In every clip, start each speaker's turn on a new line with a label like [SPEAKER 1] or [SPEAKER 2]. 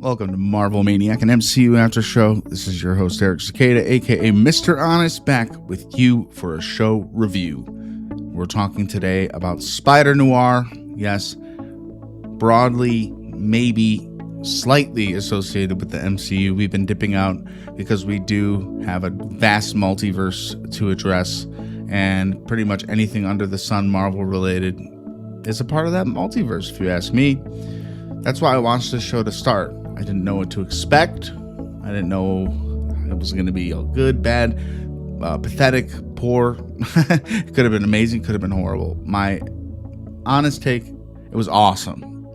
[SPEAKER 1] Welcome to Marvel Maniac, an MCU after show. This is your host, Eric Cicada, aka Mr. Honest, back with you for a show review. We're talking today about Spider-Noir. Yes, broadly, maybe slightly associated with the MCU. We've been dipping out because we do have a vast multiverse to address, and pretty much anything under the sun Marvel related is a part of that multiverse, if you ask me. That's why I watched this show to start. I didn't know what to expect. I didn't know it was going to be good, bad, pathetic, poor. It could have been amazing, could have been horrible. My honest take, it was awesome.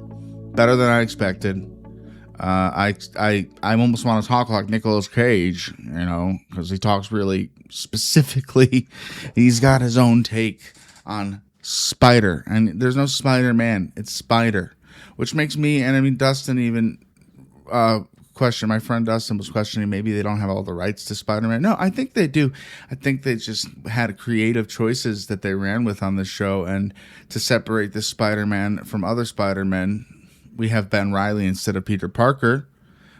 [SPEAKER 1] Better than I expected. I almost want to talk like Nicolas Cage, because he talks really specifically. He's got his own take on Spider. And there's no Spider-Man. It's Spider. Which makes me, and Dustin even question, my friend Dustin was questioning maybe they don't have all the rights to Spider-Man. No, I think they do. I think they just had creative choices that they ran with on this show, and to separate this Spider-Man from other Spider-Men, we have Ben Reilly instead of Peter Parker,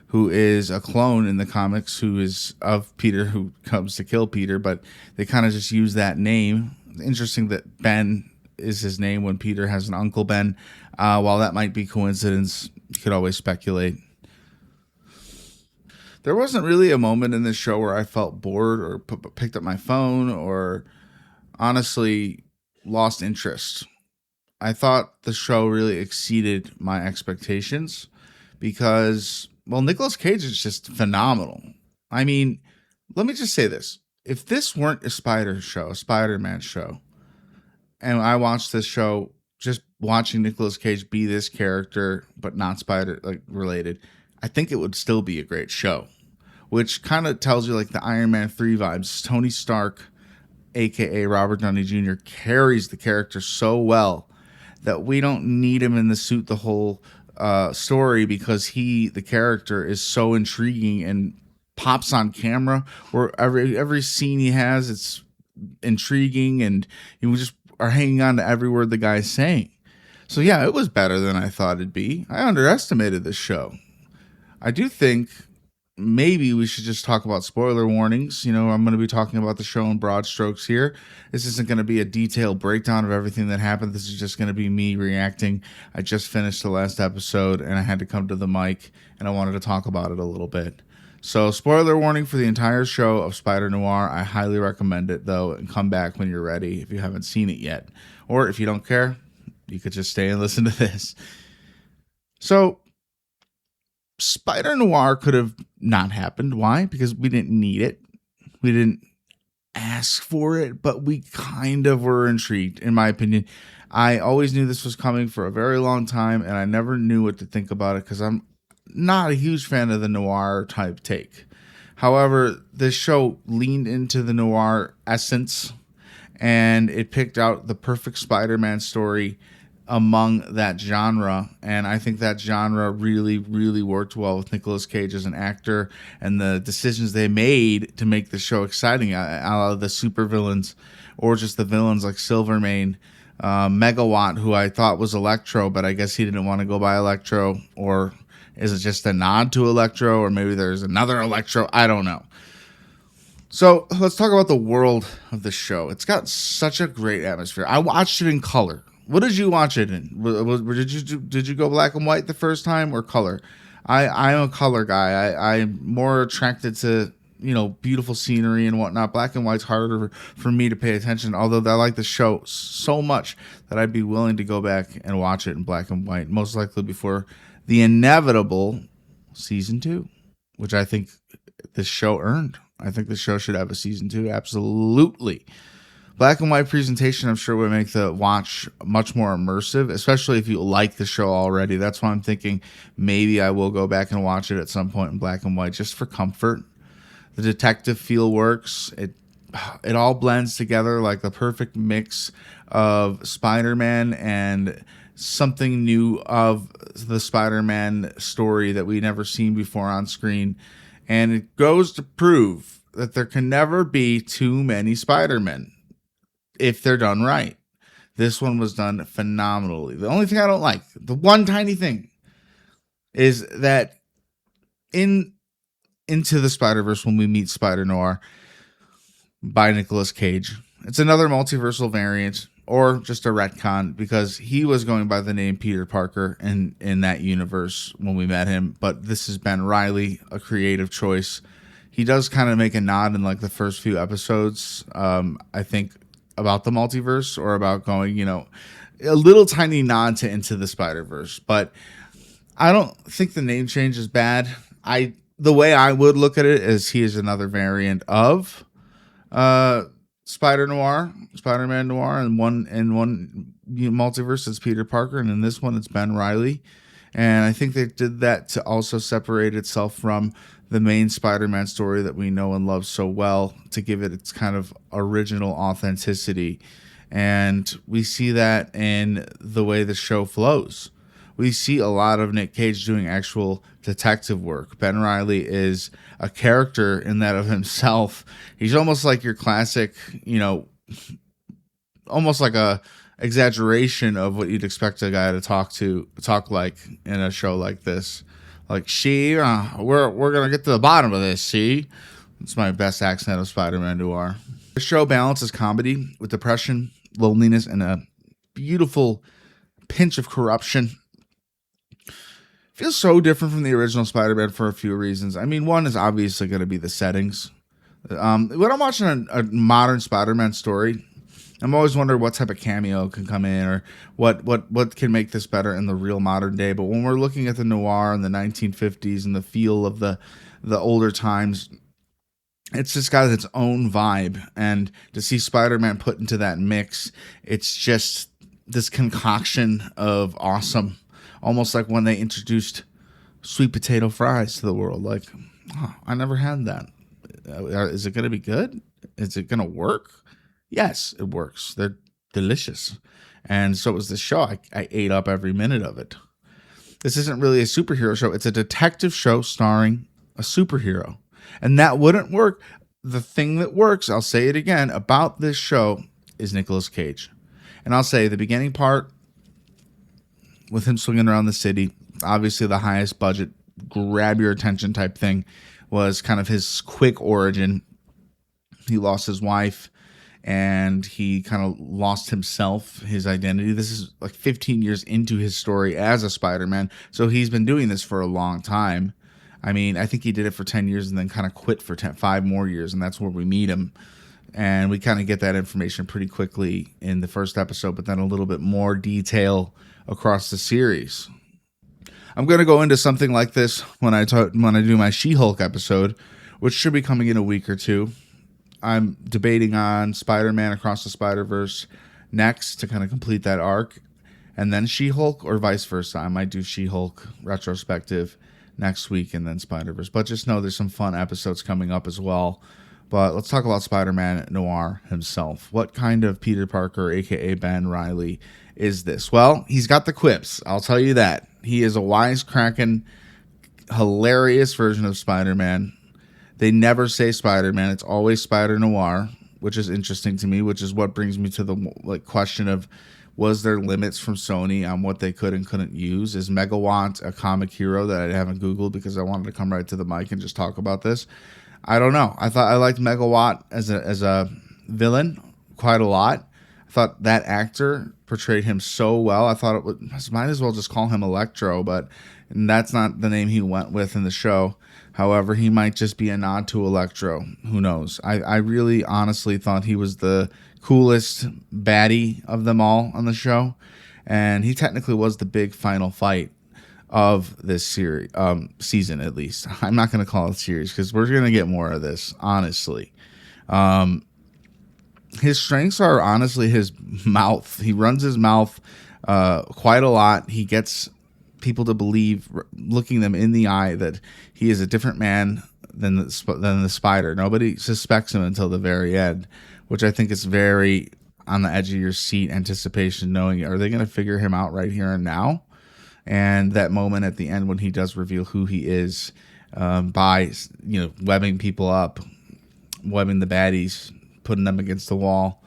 [SPEAKER 1] who is a clone in the comics, who is of Peter, who comes to kill Peter, but they kind of just use that name. Interesting that Ben is his name when Peter has an Uncle Ben. While that might be coincidence, you could always speculate. There wasn't really a moment in this show where I felt bored or picked up my phone or honestly lost interest. I thought the show really exceeded my expectations because, Nicolas Cage is just phenomenal. Let me just say this. If this weren't a Spider-Man show, and I watched this show just watching Nicolas Cage be this character, but not related, I think it would still be a great show, which kind of tells you the Iron Man 3 vibes. Tony Stark, aka Robert Downey Jr., carries the character so well that we don't need him in the suit the whole story, because the character is so intriguing and pops on camera, where every scene he has, it's intriguing, and we just are hanging on to every word the guy's saying. So yeah, it was better than I thought it'd be. I underestimated this show. I do think maybe we should just talk about spoiler warnings. I'm going to be talking about the show in broad strokes here. This isn't going to be a detailed breakdown of everything that happened. This is just going to be me reacting. I just finished the last episode and I had to come to the mic and I wanted to talk about it a little bit. So spoiler warning for the entire show of Spider-Noir. I highly recommend it, though, and come back when you're ready if you haven't seen it yet. Or if you don't care, you could just stay and listen to this. So Spider-Noir could have not happened. Why? Because we didn't need it. We didn't ask for it, but we kind of were intrigued, in my opinion. I always knew this was coming for a very long time, and I never knew what to think about it because I'm not a huge fan of the noir type take. However, this show leaned into the noir essence, and it picked out the perfect Spider-Man story among that genre, and I think that genre really, really worked well with Nicolas Cage as an actor and the decisions they made to make the show exciting, out of the supervillains or just the villains like Silvermane, Megawatt, who I thought was Electro, but I guess he didn't want to go by Electro, or is it just a nod to Electro, or maybe there's another Electro? I don't know. So let's talk about the world of the show. It's got such a great atmosphere. I watched it in color. What did you watch it in? Did you go black and white the first time, or color? I'm a color guy. I'm more attracted to beautiful scenery and whatnot. Black and white's harder for me to pay attention, although I like the show so much that I'd be willing to go back and watch it in black and white, most likely before the inevitable season 2, which I think this show earned. I think the show should have a season 2, absolutely. Black and white presentation, I'm sure, would make the watch much more immersive, especially if you like the show already. That's why I'm thinking maybe I will go back and watch it at some point in black and white, just for comfort. The detective feel works. It all blends together like the perfect mix of Spider-Man and something new of the Spider-Man story that we've never seen before on screen. And it goes to prove that there can never be too many Spider-Men if they're done right. This one was done phenomenally. The only thing I don't like, the one tiny thing, is that in Into the Spider-Verse, when we meet Spider-Noir by Nicolas Cage, it's another multiversal variant or just a retcon, because he was going by the name Peter Parker in that universe when we met him. But this has been Reilly, a creative choice. He does kind of make a nod in like the first few episodes, I think, about the multiverse, or about going, a little tiny nod to Into the Spider-Verse. But I don't think the name change is bad. The way I would look at it is he is another variant of Spider-Man Noir, and one multiverse it's Peter Parker, and in this one it's Ben Reilly. And I think they did that to also separate itself from the main Spider-Man story that we know and love so well, to give it its kind of original authenticity. And we see that in the way the show flows. We see a lot of Nick Cage doing actual detective work. Ben Reilly is a character in that of himself. He's almost like your classic, almost like a exaggeration of what you'd expect a guy to talk like in a show like this. Like, we're gonna get to the bottom of this. See, it's my best accent of Spider-Man Noir. The show balances comedy with depression, loneliness, and a beautiful pinch of corruption. Feels so different from the original Spider-Man for a few reasons. I mean, one is obviously going to be the settings. When I'm watching a modern Spider-Man story, I'm always wondering what type of cameo can come in, or what can make this better in the real modern day. But when we're looking at the noir in the 1950s and the feel of the older times, it's just got its own vibe. And to see Spider-Man put into that mix, it's just this concoction of awesome. Almost like when they introduced sweet potato fries to the world. Like, oh, I never had that. Is it going to be good? Is it going to work? Yes, it works. They're delicious. And so was this show. I ate up every minute of it. This isn't really a superhero show. It's a detective show starring a superhero. And that wouldn't work. The thing that works, I'll say it again, about this show is Nicolas Cage. And I'll say the beginning part, with him swinging around the city, obviously the highest budget, grab your attention type thing, was kind of his quick origin. He lost his wife, and he kind of lost himself, his identity. This is like 15 years into his story as a Spider-Man, so he's been doing this for a long time. I mean, I think he did it for 10 years and then kind of quit for 5 more years, and that's where we meet him. And we kind of get that information pretty quickly in the first episode, but then a little bit more detail across the series. I'm going to go into something like this when I do my She-Hulk episode, which should be coming in a week or two. I'm debating on Spider-Man Across the Spider-Verse next to kind of complete that arc, and then She-Hulk, or vice versa. I might do She-Hulk retrospective next week and then Spider-Verse. But just know there's some fun episodes coming up as well. But let's talk about Spider-Man Noir himself. What kind of Peter Parker, a.k.a. Ben Reilly, is this? Well, he's got the quips. I'll tell you that. He is a wisecracking, hilarious version of Spider-Man. They never say Spider-Man. It's always Spider-Noir, which is interesting to me, which is what brings me to the question of, was there limits from Sony on what they could and couldn't use? Is Megawatt a comic hero that I haven't Googled because I wanted to come right to the mic and just talk about this? I don't know. I thought I liked Megawatt as a villain quite a lot. I thought that actor portrayed him so well. I thought might as well just call him Electro, but that's not the name he went with in the show. However, he might just be a nod to Electro. Who knows? I really honestly thought he was the coolest baddie of them all on the show, and he technically was the big final fight of this series, season at least. I'm not going to call it series because we're going to get more of this, honestly. His strengths are honestly his mouth. He runs his mouth quite a lot. He gets people to believe, looking them in the eye, that he is a different man than the Spider. Nobody suspects him until the very end, which I think is very on the edge of your seat anticipation, knowing, are they going to figure him out right here and now? And that moment at the end when he does reveal who he is, by webbing people up, webbing the baddies, putting them against the wall,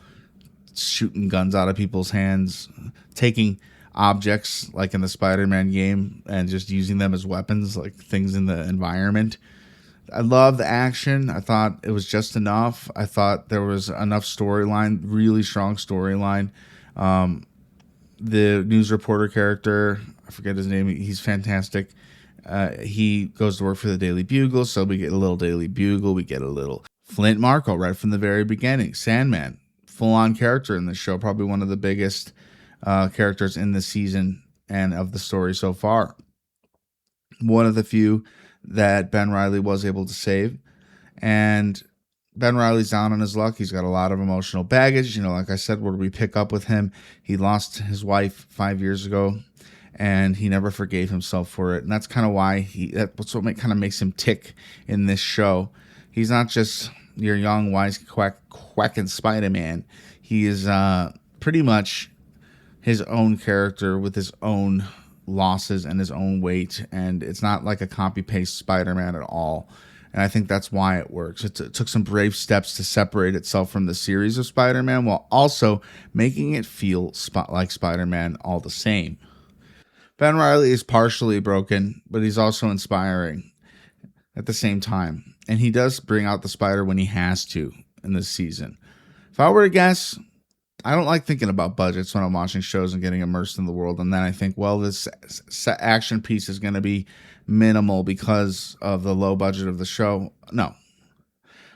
[SPEAKER 1] shooting guns out of people's hands, taking objects like in the Spider-Man game and just using them as weapons, like things in the environment. I love the action. I thought it was just enough. I thought there was enough storyline, really strong storyline. The news reporter character, I forget his name, he's fantastic. He goes to work for the Daily Bugle, so we get a little Daily Bugle. We get a little Flint Marko right from the very beginning. Sandman, full-on character in the show, probably one of the biggest characters in the season and of the story so far. One of the few that Ben Reilly was able to save. And Ben Reilly's down on his luck. He's got a lot of emotional baggage. You know, like I said, where do we pick up with him? He lost his wife 5 years ago, and he never forgave himself for it. And that's kind of why that's what kind of makes him tick in this show. He's not just your young, wise, quacking Spider-Man. He is pretty much his own character with his own losses and his own weight. And it's not like a copy-paste Spider-Man at all. And I think that's why it works. It took some brave steps to separate itself from the series of Spider-Man while also making it feel like Spider-Man all the same. Ben Reilly is partially broken, but he's also inspiring at the same time. And he does bring out the Spider when he has to in this season. If I were to guess, I don't like thinking about budgets when I'm watching shows and getting immersed in the world. And then I think, well, this action piece is going to be minimal because of the low budget of the show. No,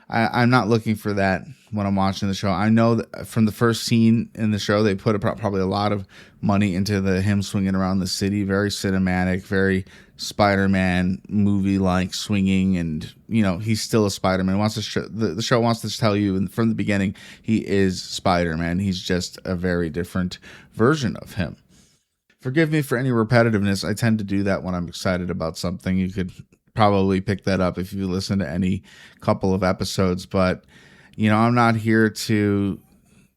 [SPEAKER 1] I'm not looking for that when I'm watching the show. I know that from the first scene in the show, they put probably a lot of money into him swinging around the city. Very cinematic, very Spider-Man movie-like swinging. And, you know, he's still a Spider-Man. The show wants to tell you from the beginning he is Spider-Man. He's just a very different version of him. Forgive me for any repetitiveness. I tend to do that when I'm excited about something. You could probably pick that up if you listen to any couple of episodes. But, you know, I'm not here to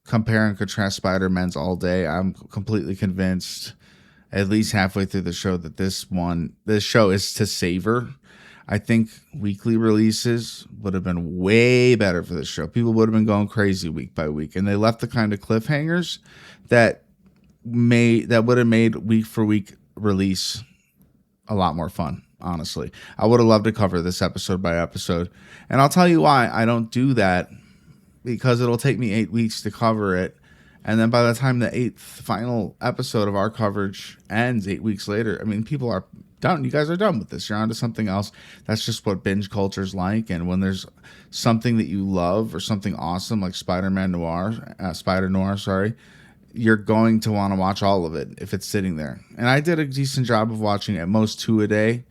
[SPEAKER 1] compare and contrast Spider-Mans all day. I'm completely convinced, at least halfway through the show, that this show is to savor. I think weekly releases would have been way better for this show. People would have been going crazy week by week. And they left the kind of cliffhangers that would have made week for week release a lot more fun. Honestly, I would have loved to cover this episode by episode, and I'll tell you why I don't do that, because it'll take me 8 weeks to cover it, and then by the time the 8th final episode of our coverage ends 8 weeks later, I mean, people are done. You guys are done with this. You're on to something else. That's just what binge culture's like. And when there's something that you love or something awesome like Spider-Noir, sorry, you're going to want to watch all of it if it's sitting there. And I did a decent job of watching at most 2 a day.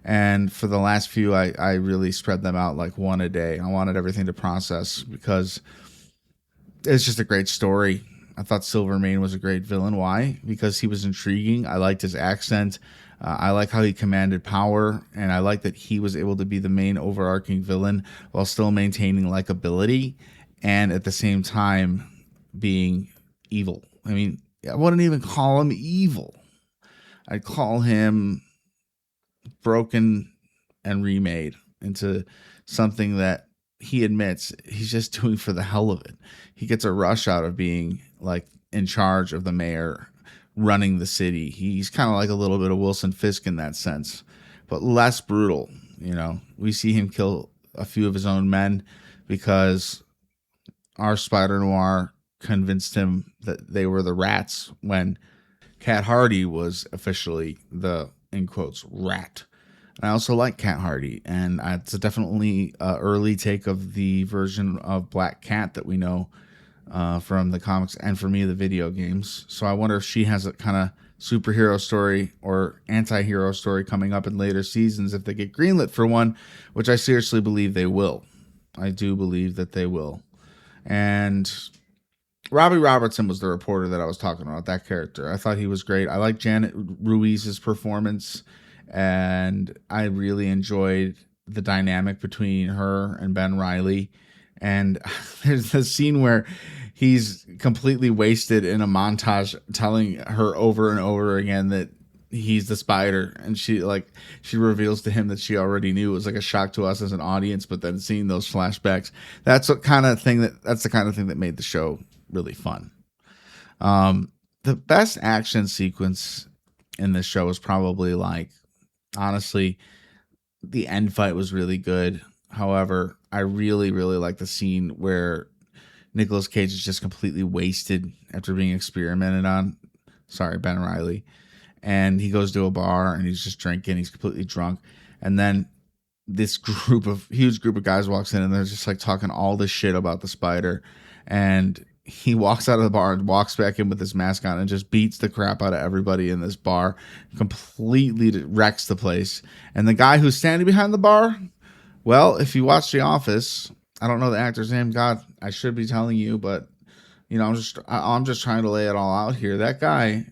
[SPEAKER 1] And for the last few, I really spread them out like 1 a day. I wanted everything to process because it's just a great story. I thought Silvermane was a great villain. Why? Because he was intriguing. I liked his accent. I like how he commanded power. And I like that he was able to be the main overarching villain while still maintaining likability and at the same time being evil. I mean, I wouldn't even call him evil. I'd call him broken and remade into something that he admits he's just doing for the hell of it. He gets a rush out of being like in charge of the mayor running the city. He's kind of like a little bit of Wilson Fisk in that sense, but less brutal. You know, we see him kill a few of his own men because our Spider-Noir convinced him that they were the rats when Cat Hardy was officially the, in quotes, rat. I also like Cat Hardy, and it's definitely an early take of the version of Black Cat that we know from the comics and, for me, the video games. So I wonder if she has a kind of superhero story or anti-hero story coming up in later seasons if they get greenlit for one, which I seriously believe they will. I do believe that they will. And Robbie Robertson was the reporter that I was talking about, that character. I thought he was great. I like Janet Ruiz's performance, and I really enjoyed the dynamic between her and Ben Reilly. And there's a scene where he's completely wasted in a montage telling her over and over again that he's the Spider, and she reveals to him that she already knew. It was like a shock to us as an audience, but then seeing those flashbacks, that's the kind of thing that made the show really fun. the best action sequence in this show is probably like, honestly, the end fight was really good. However, I really, really like the scene where Nicolas Cage is just completely wasted after being experimented on. Sorry, Ben Reilly. And he goes to a bar and he's just drinking. He's completely drunk. And then this huge group of guys walks in and they're just like talking all this shit about the spider. And he walks out of the bar and walks back in with his mask on and just beats the crap out of everybody in this bar, completely wrecks the place. And the guy who's standing behind the bar, well, if you watch The Office, I don't know the actor's name. God, I should be telling you, but you know, I'm just trying to lay it all out here. That guy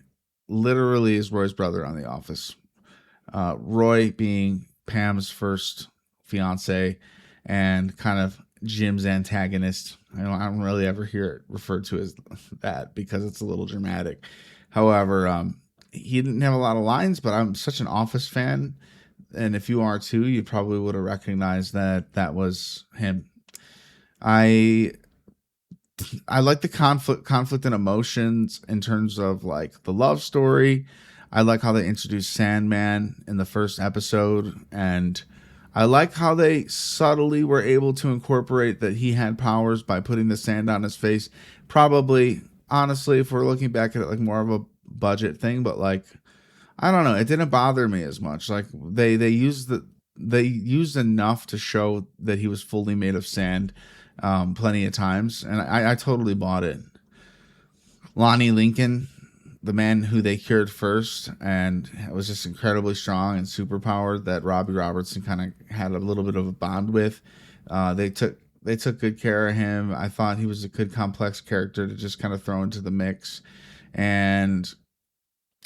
[SPEAKER 1] literally is Roy's brother on The Office. Roy being Pam's first fiance and kind of Jim's antagonist. I don't really ever hear it referred to as that because it's a little dramatic. However, he didn't have a lot of lines, but I'm such an Office fan, and if you are too, you probably would have recognized that was him. I like the conflict and emotions in terms of like the love story. I like how they introduced Sandman in the first episode, and I like how they subtly were able to incorporate that he had powers by putting the sand on his face. Probably, honestly, if we're looking back at it like more of a budget thing, but like, I don't know, it didn't bother me as much. Like they used enough to show that he was fully made of sand plenty of times, and I totally bought it. Lonnie Lincoln, the man who they cured first and was just incredibly strong and super powered, that Robbie Robertson kind of had a little bit of a bond with. They took good care of him. I thought he was a good complex character to just kind of throw into the mix. And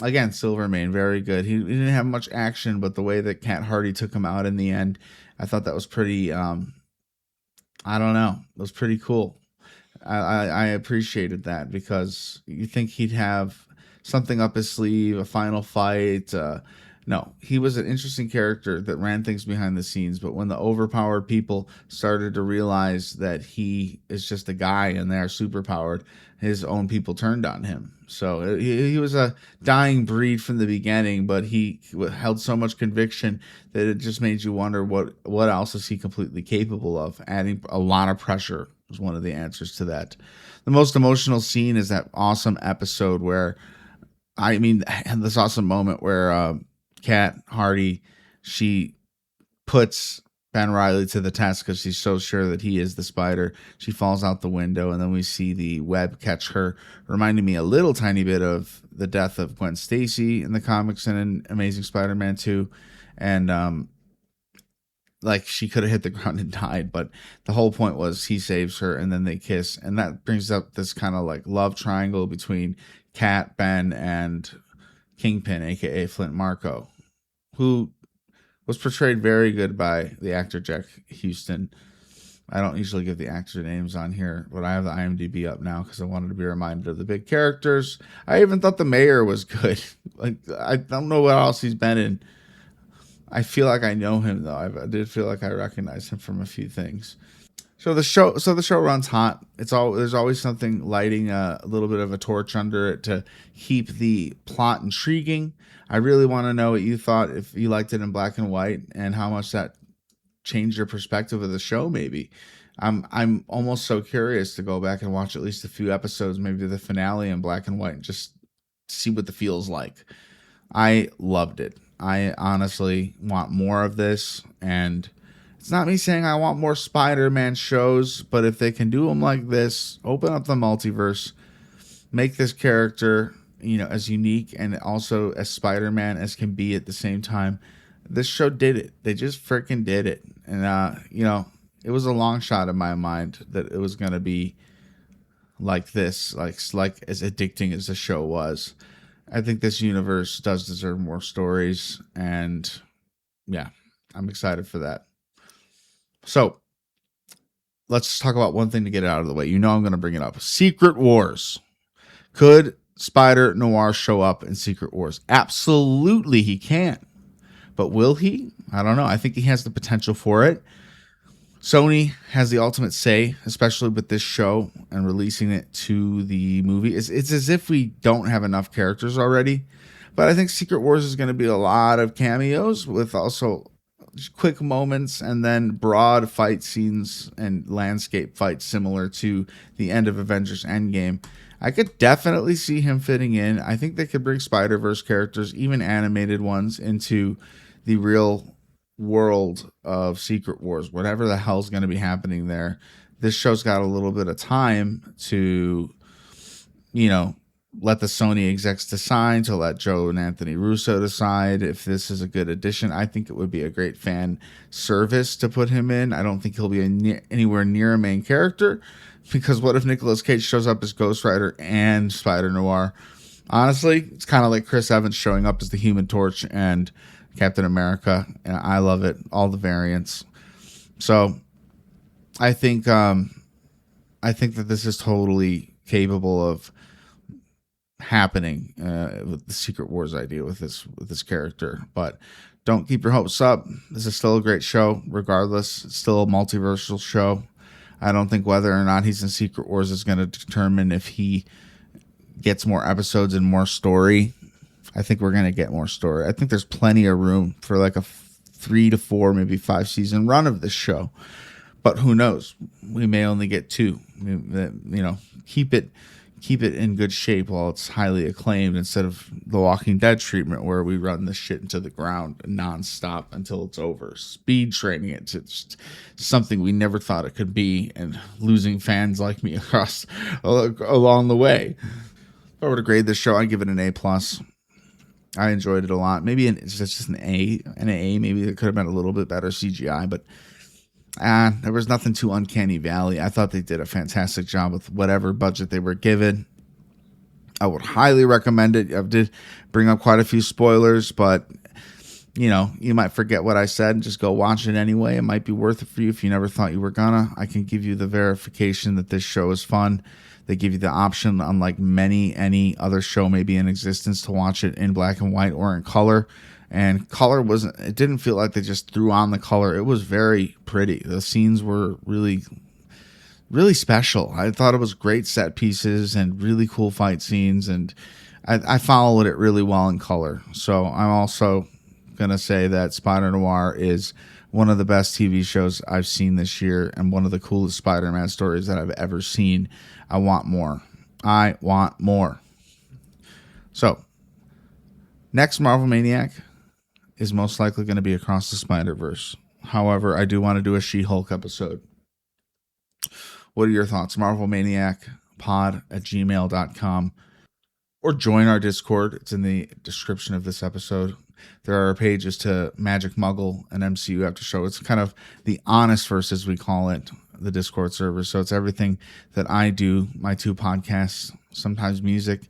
[SPEAKER 1] again, Silvermane, very good. He didn't have much action, but the way that Cat Hardy took him out in the end, I thought that was pretty, I don't know, it was pretty cool. I appreciated that because you think he'd have something up his sleeve, a final fight. No, he was an interesting character that ran things behind the scenes. But when the overpowered people started to realize that he is just a guy and they're superpowered, his own people turned on him. So he was a dying breed from the beginning, but he held so much conviction that it just made you wonder what else is he completely capable of. Adding a lot of pressure was one of the answers to that. The most emotional scene is that awesome episode where, this awesome moment where Cat Hardy, she puts Ben Reilly to the test because she's so sure that he is the spider. She falls out the window, and then we see the web catch her, reminding me a little tiny bit of the death of Gwen Stacy in the comics and in Amazing Spider-Man 2. And like she could have hit the ground and died, but the whole point was he saves her and then they kiss. And that brings up this kind of like love triangle between Cat, Ben, and Kingpin, aka Flint Marko, who was portrayed very good by the actor Jack Houston. I don't usually give the actor names on here, but I have the IMDb up now because I wanted to be reminded of the big characters. I even thought the mayor was good. Like, I don't know what else he's been in. I feel like I know him though. I did feel like I recognize him from a few things. So the show runs hot. There's always something lighting a little bit of a torch under it to keep the plot intriguing. I really want to know what you thought, if you liked it in black and white, and how much that changed your perspective of the show. Maybe I'm almost so curious to go back and watch at least a few episodes, maybe the finale in black and white, and just see what the feel's like. I loved it. I honestly want more of this, and it's not me saying I want more Spider-Man shows, but if they can do them like this, open up the multiverse, make this character, as unique and also as Spider-Man as can be at the same time. This show did it. They just freaking did it. And, it was a long shot in my mind that it was going to be like this, like as addicting as the show was. I think this universe does deserve more stories, and yeah, I'm excited for that. So let's talk about one thing to get it out of the way. I'm going to bring it up. Secret Wars. Could Spider-Noir show up in Secret Wars? Absolutely he can. But will he? I don't know. I think he has the potential for it. Sony has the ultimate say, especially with this show and releasing it to the movie. It's as if we don't have enough characters already. But I think Secret Wars is going to be a lot of cameos with also quick moments and then broad fight scenes and landscape fights similar to the end of Avengers Endgame. I could definitely see him fitting in. I think they could bring Spider-Verse characters, even animated ones, into the real world of Secret Wars, whatever the hell's going to be happening there. This show's got a little bit of time to, let the Sony execs decide, to let Joe and Anthony Russo decide if this is a good addition. I think it would be a great fan service to put him in. I don't think he'll be anywhere near a main character, because what if Nicolas Cage shows up as Ghost Rider and Spider-Noir? Honestly, it's kind of like Chris Evans showing up as the Human Torch and Captain America, and I love it. All the variants. So I think that this is totally capable of happening with the Secret Wars idea with this character. But don't keep your hopes up. This is still a great show, regardless. It's still a multiversal show. I don't think whether or not he's in Secret Wars is going to determine if he gets more episodes and more story. I think we're going to get more story. I think there's plenty of room for like a 3 to 4, maybe 5 season run of this show. But who knows? We may only get 2. Keep it in good shape while it's highly acclaimed, instead of the Walking Dead treatment where we run this shit into the ground nonstop until it's over. Speed training it to just something we never thought it could be, and losing fans like me along the way. If I were to grade this show, I'd give it an A+. I enjoyed it a lot. Maybe it's just an A. Maybe it could have been a little bit better CGI, but there was nothing too uncanny valley. I thought they did a fantastic job with whatever budget they were given. I would highly recommend it. I did bring up quite a few spoilers, but you might forget what I said and just go watch it anyway. It might be worth it for you if you never thought you were gonna. I can give you the verification that this show is fun. They give you the option, unlike any other show maybe in existence, to watch it in black and white or in color. And color it didn't feel like they just threw on the color. It was very pretty. The scenes were really, really special. I thought it was great set pieces and really cool fight scenes. And I followed it really well in color. So I'm also going to say that Spider-Noir is one of the best TV shows I've seen this year, and one of the coolest Spider-Man stories that I've ever seen. I want more. So, next Marvel Maniac is most likely going to be Across the Spider-Verse. However, I do want to do a She-Hulk episode. What are your thoughts? MarvelManiacPod@gmail.com, or join our Discord. It's in the description of this episode. There are pages to Magic Muggle and MCU After Show. It's kind of the honest verse, as we call it, the Discord server. So it's everything that I do, my 2 podcasts, sometimes music,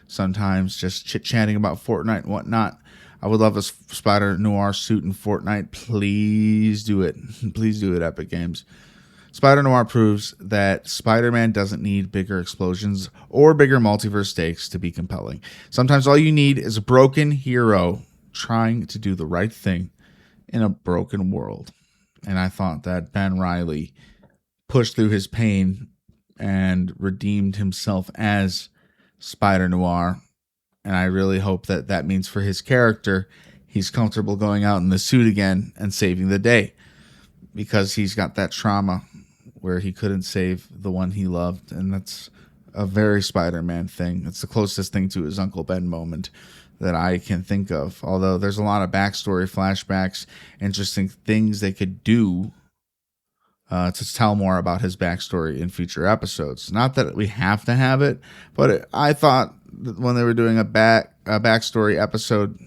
[SPEAKER 1] sometimes just chit-chatting about Fortnite and whatnot. I would love a Spider-Noir suit in Fortnite. Please do it. Please do it, Epic Games. Spider-Noir proves that Spider-Man doesn't need bigger explosions or bigger multiverse stakes to be compelling. Sometimes all you need is a broken hero trying to do the right thing in a broken world. And I thought that Ben Reilly pushed through his pain and redeemed himself as Spider-Noir. And I really hope that that means for his character, he's comfortable going out in the suit again and saving the day, because he's got that trauma where he couldn't save the one he loved. And that's a very Spider-Man thing. It's the closest thing to his Uncle Ben moment that I can think of. Although there's a lot of backstory, flashbacks, interesting things they could do to tell more about his backstory in future episodes. Not that we have to have it, but I thought that when they were doing a backstory episode,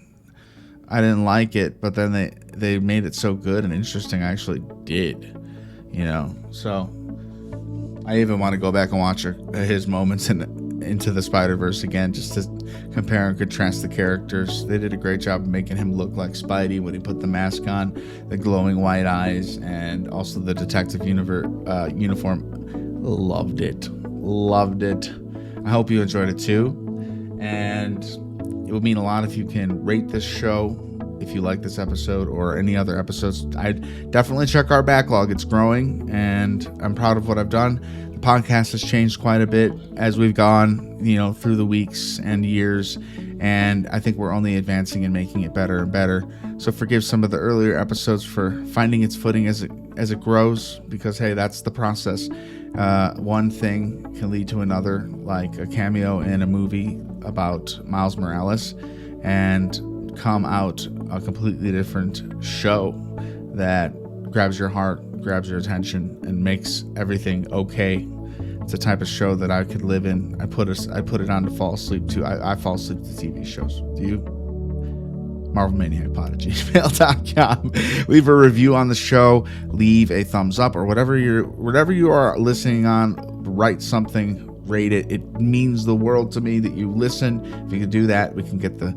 [SPEAKER 1] I didn't like it, but then they made it so good and interesting, I actually did. So I even want to go back and watch his moments into the Spider-Verse again, just to compare and contrast the characters. They did a great job of making him look like Spidey when he put the mask on, the glowing white eyes, and also the detective uniform. Loved it. I hope you enjoyed it too. And it would mean a lot if you can rate this show if you like this episode or any other episodes. I'd definitely check our backlog. It's growing, and I'm proud of what I've done. The podcast has changed quite a bit as we've gone, through the weeks and years, and I think we're only advancing and making it better and better. So forgive some of the earlier episodes for finding its footing as it grows, because hey, that's the process. One thing can lead to another, like a cameo in a movie about Miles Morales, and come out a completely different show that grabs your heart, grabs your attention, and makes everything okay. It's a type of show that I could live in. I put it on to fall asleep to. I fall asleep to TV shows. Do you? MarvelManiacPod@gmail.com. Leave a review on the show. Leave a thumbs up, or whatever you are listening on. Write something. Rate it. It means the world to me that you listen. If you could do that, we can get the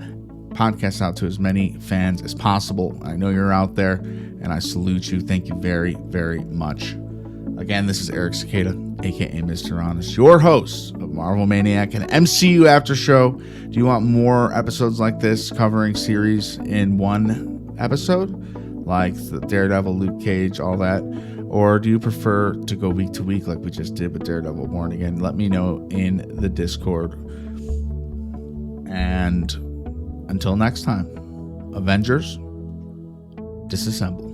[SPEAKER 1] podcast out to as many fans as possible. I know you're out there, and I salute you. Thank you very, very much. Again, this is Eric Cicada, aka Mr. Honest, your host of Marvel Maniac and MCU After Show. Do you want more episodes like this covering series in one episode, like the Daredevil, Luke Cage, all that? Or do you prefer to go week to week like we just did with Daredevil Born Again? Let me know in the Discord. And until next time, Avengers, disassemble.